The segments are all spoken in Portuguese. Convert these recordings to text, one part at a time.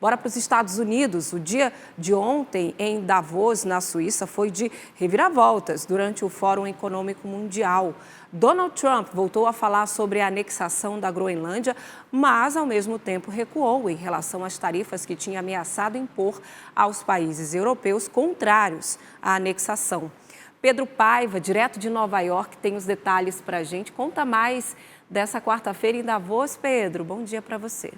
Bora para os Estados Unidos. O dia de ontem em Davos, na Suíça, foi de reviravoltas durante o Fórum Econômico Mundial. Donald Trump voltou a falar sobre a anexação da Groenlândia, mas, ao mesmo tempo, recuou em relação às tarifas que tinha ameaçado impor aos países europeus contrários à anexação. Pedro Paiva, direto de Nova York, tem os detalhes para a gente. Conta mais dessa quarta-feira em Davos, Pedro. Bom dia para você.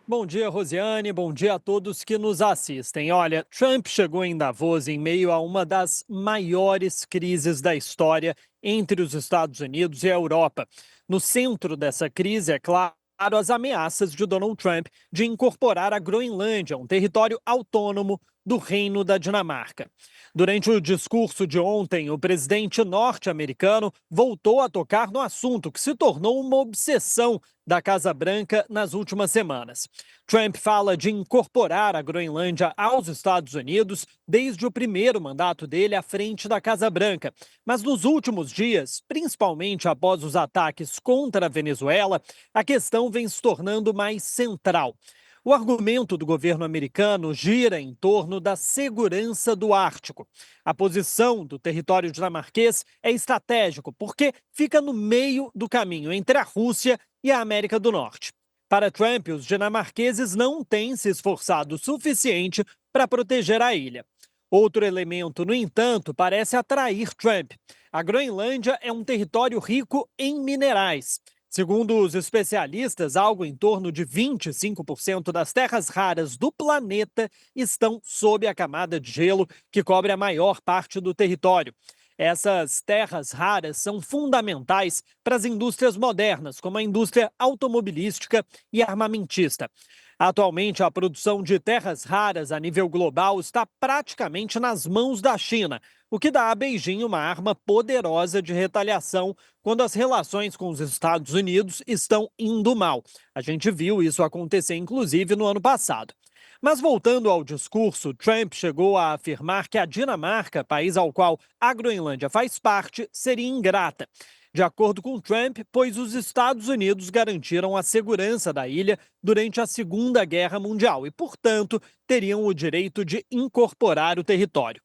Bom dia, Rosiane. Bom dia a todos que nos assistem. Olha, Trump chegou em Davos em meio a uma das maiores crises da história entre os Estados Unidos e a Europa. No centro dessa crise, é claro, as ameaças de Donald Trump de incorporar a Groenlândia, um território autônomo do Reino da Dinamarca. Durante o discurso de ontem, o presidente norte-americano voltou a tocar no assunto que se tornou uma obsessão da Casa Branca nas últimas semanas. Trump fala de incorporar a Groenlândia aos Estados Unidos desde o primeiro mandato dele à frente da Casa Branca. Mas nos últimos dias, principalmente após os ataques contra a Venezuela, a questão vem se tornando mais central. O argumento do governo americano gira em torno da segurança do Ártico. A posição do território dinamarquês é estratégico porque fica no meio do caminho entre a Rússia e a América do Norte. Para Trump, os dinamarqueses não têm se esforçado o suficiente para proteger a ilha. Outro elemento, no entanto, parece atrair Trump. A Groenlândia é um território rico em minerais. Segundo os especialistas, algo em torno de 25% das terras raras do planeta estão sob a camada de gelo que cobre a maior parte do território. Essas terras raras são fundamentais para as indústrias modernas, como a indústria automobilística e armamentista. Atualmente, a produção de terras raras a nível global está praticamente nas mãos da China, o que dá a Beijing uma arma poderosa de retaliação quando as relações com os Estados Unidos estão indo mal. A gente viu isso acontecer, inclusive, no ano passado. Mas voltando ao discurso, Trump chegou a afirmar que a Dinamarca, país ao qual a Groenlândia faz parte, seria ingrata. De acordo com Trump, pois os Estados Unidos garantiram a segurança da ilha durante a Segunda Guerra Mundial e, portanto, teriam o direito de incorporar o território.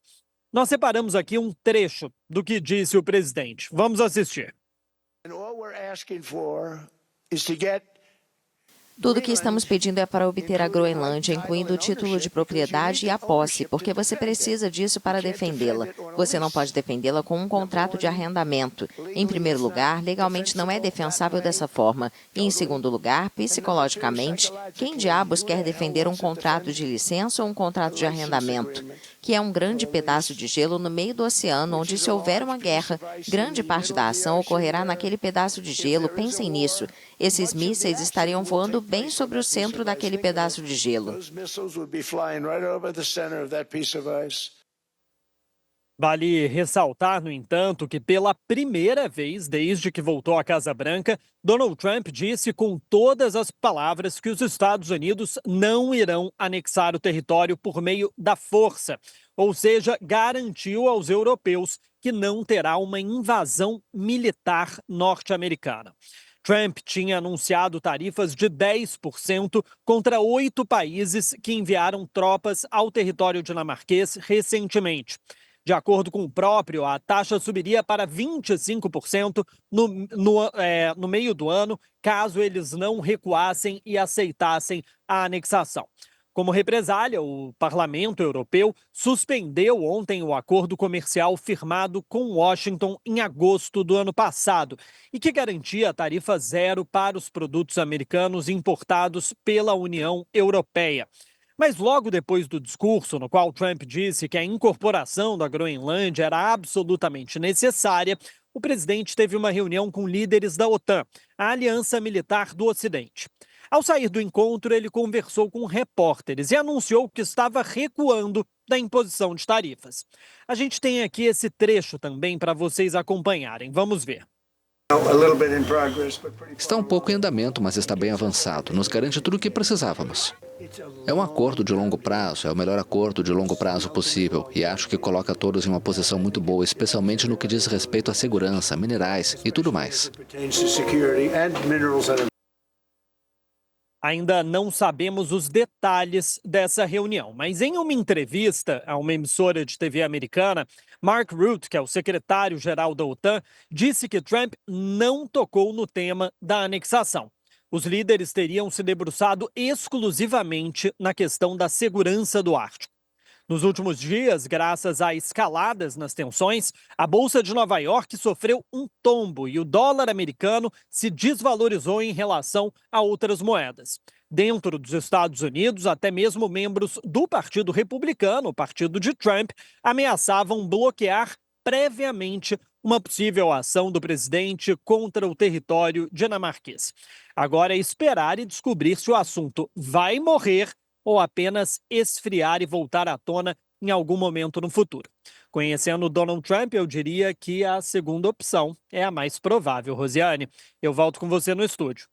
Nós separamos aqui um trecho do que disse o presidente. Vamos assistir. Tudo o que estamos pedindo é para obter a Groenlândia, incluindo o título de propriedade e a posse, porque você precisa disso para defendê-la. Você não pode defendê-la com um contrato de arrendamento. Em primeiro lugar, legalmente não é defensável dessa forma. E, em segundo lugar, psicologicamente, quem diabos quer defender um contrato de licença ou um contrato de arrendamento? Que é um grande pedaço de gelo no meio do oceano, onde, se houver uma guerra, grande parte da ação ocorrerá naquele pedaço de gelo. Pensem nisso. Esses mísseis estariam voando bem sobre o centro daquele pedaço de gelo. Vale ressaltar, no entanto, que pela primeira vez desde que voltou à Casa Branca, Donald Trump disse com todas as palavras que os Estados Unidos não irão anexar o território por meio da força, ou seja, garantiu aos europeus que não terá uma invasão militar norte-americana. Trump tinha anunciado tarifas de 10% contra 8 países que enviaram tropas ao território dinamarquês recentemente. De acordo com o próprio, a taxa subiria para 25% no meio do ano, caso eles não recuassem e aceitassem a anexação. Como represália, o Parlamento Europeu suspendeu ontem o acordo comercial firmado com Washington em agosto do ano passado e que garantia tarifa zero para os produtos americanos importados pela União Europeia. Mas logo depois do discurso, no qual Trump disse que a incorporação da Groenlândia era absolutamente necessária, o presidente teve uma reunião com líderes da OTAN, a Aliança Militar do Ocidente. Ao sair do encontro, ele conversou com repórteres e anunciou que estava recuando da imposição de tarifas. A gente tem aqui esse trecho também para vocês acompanharem. Vamos ver. Está um pouco em andamento, mas está bem avançado. Nos garante tudo o que precisávamos. É um acordo de longo prazo, é o melhor acordo de longo prazo possível e acho que coloca todos em uma posição muito boa, especialmente no que diz respeito à segurança, minerais e tudo mais. Ainda não sabemos os detalhes dessa reunião, mas em uma entrevista a uma emissora de TV americana, Mark Rutte, que é o secretário-geral da OTAN, disse que Trump não tocou no tema da anexação. Os líderes teriam se debruçado exclusivamente na questão da segurança do Ártico. Nos últimos dias, graças a escaladas nas tensões, a Bolsa de Nova York sofreu um tombo e o dólar americano se desvalorizou em relação a outras moedas. Dentro dos Estados Unidos, até mesmo membros do Partido Republicano, o partido de Trump, ameaçavam bloquear previamente uma possível ação do presidente contra o território dinamarquês. Agora é esperar e descobrir se o assunto vai morrer ou apenas esfriar e voltar à tona em algum momento no futuro. Conhecendo Donald Trump, eu diria que a segunda opção é a mais provável, Rosiane. Eu volto com você no estúdio.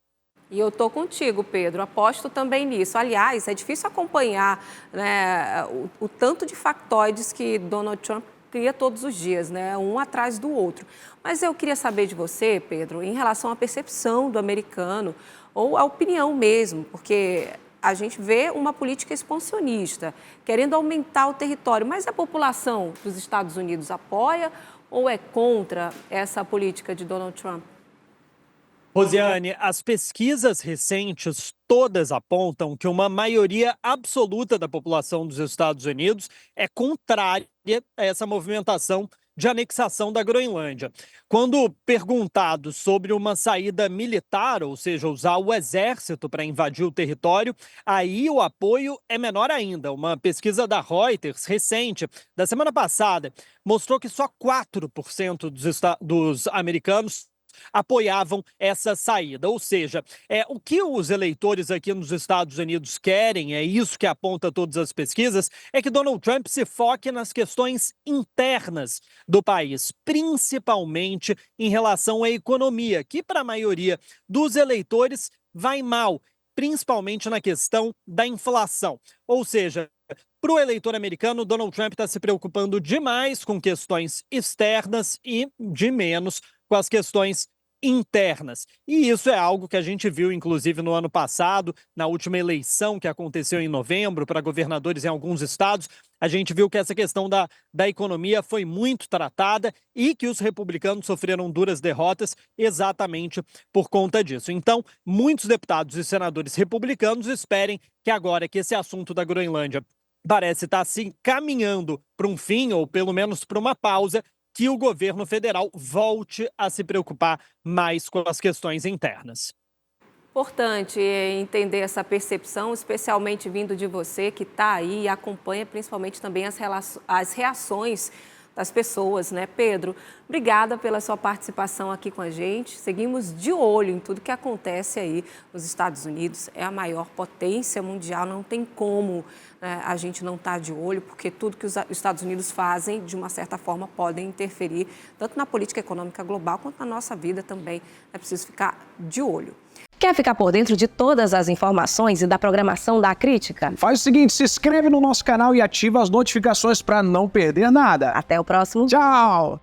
E eu estou contigo, Pedro, aposto também nisso. Aliás, é difícil acompanhar, né, o tanto de factoides que Donald Trump cria todos os dias, né, um atrás do outro. Mas eu queria saber de você, Pedro, em relação à percepção do americano ou a opinião mesmo, porque a gente vê uma política expansionista, querendo aumentar o território, mas a população dos Estados Unidos apoia ou é contra essa política de Donald Trump? Rosiane, as pesquisas recentes todas apontam que uma maioria absoluta da população dos Estados Unidos é contrária a essa movimentação de anexação da Groenlândia. Quando perguntados sobre uma saída militar, ou seja, usar o exército para invadir o território, aí o apoio é menor ainda. Uma pesquisa da Reuters, recente, da semana passada, mostrou que só 4% dos americanos apoiavam essa saída. Ou seja, o que os eleitores aqui nos Estados Unidos querem, é isso que aponta todas as pesquisas, é que Donald Trump se foque nas questões internas do país, principalmente em relação à economia, que para a maioria dos eleitores vai mal, principalmente na questão da inflação. Ou seja, para o eleitor americano, Donald Trump está se preocupando demais com questões externas e de menos com as questões internas. E isso é algo que a gente viu, inclusive, no ano passado, na última eleição que aconteceu em novembro para governadores em alguns estados. A gente viu que essa questão da economia foi muito tratada e que os republicanos sofreram duras derrotas exatamente por conta disso. Então, muitos deputados e senadores republicanos esperem que agora que esse assunto da Groenlândia parece estar se caminhando para um fim, ou pelo menos para uma pausa, que o governo federal volte a se preocupar mais com as questões internas. Importante entender essa percepção, especialmente vindo de você que está aí e acompanha principalmente também as reações das pessoas, né, Pedro? Obrigada pela sua participação aqui com a gente. Seguimos de olho em tudo que acontece aí nos Estados Unidos. É a maior potência mundial, não tem como, né, a gente não estar de olho, porque tudo que os Estados Unidos fazem, de uma certa forma, podem interferir tanto na política econômica global quanto na nossa vida também. É preciso ficar de olho. Quer ficar por dentro de todas as informações e da programação da Crítica? Faz o seguinte, se inscreve no nosso canal e ativa as notificações para não perder nada. Até o próximo. Tchau!